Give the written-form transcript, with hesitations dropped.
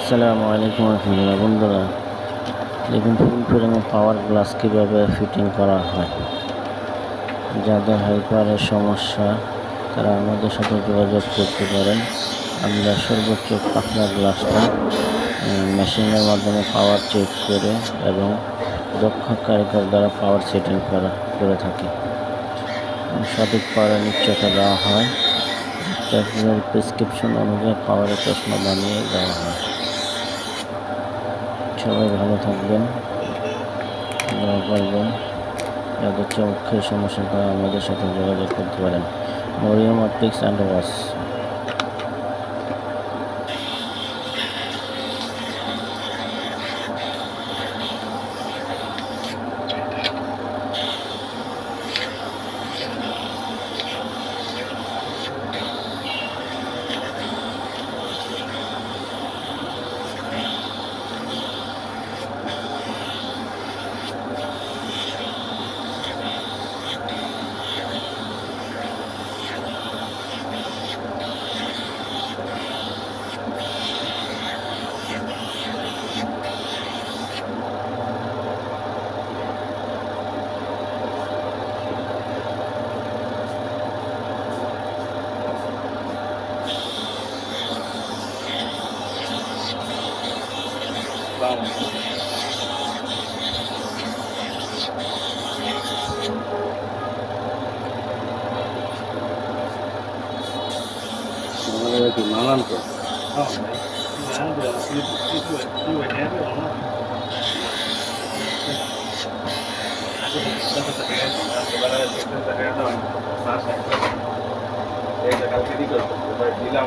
আসসালামু আলাইকুম রহমতুল্লাহ। বন্ধুরা, দেখুন ফুল ফ্রেমে পাওয়ার গ্লাস কীভাবে ফিটিং করা হয়। যাদের হাইপারের সমস্যা তারা আমাদের সাথে যোগাযোগ করতে পারেন। আমরা সর্বোচ্চ পাতলা গ্লাসটা মেশিনের মাধ্যমে পাওয়ার চেক করে এবং দক্ষ কারিগর দ্বারা পাওয়ার সেটিং করে থাকি। সঠিক পাওয়ারের নিশ্চয়তা দেওয়া হয়। ডাক্তারের প্রেসক্রিপশন অনুযায়ী পাওয়ারের চশমা বানিয়ে দেওয়া হয়। সবাই ভালো থাকবেন, দোয়া করবেন। যাদের চোখের সমস্যা তারা আমাদের সাথে যোগাযোগ করতে পারেন। Mariam optics and wash. মানান তো কালকে দিলাম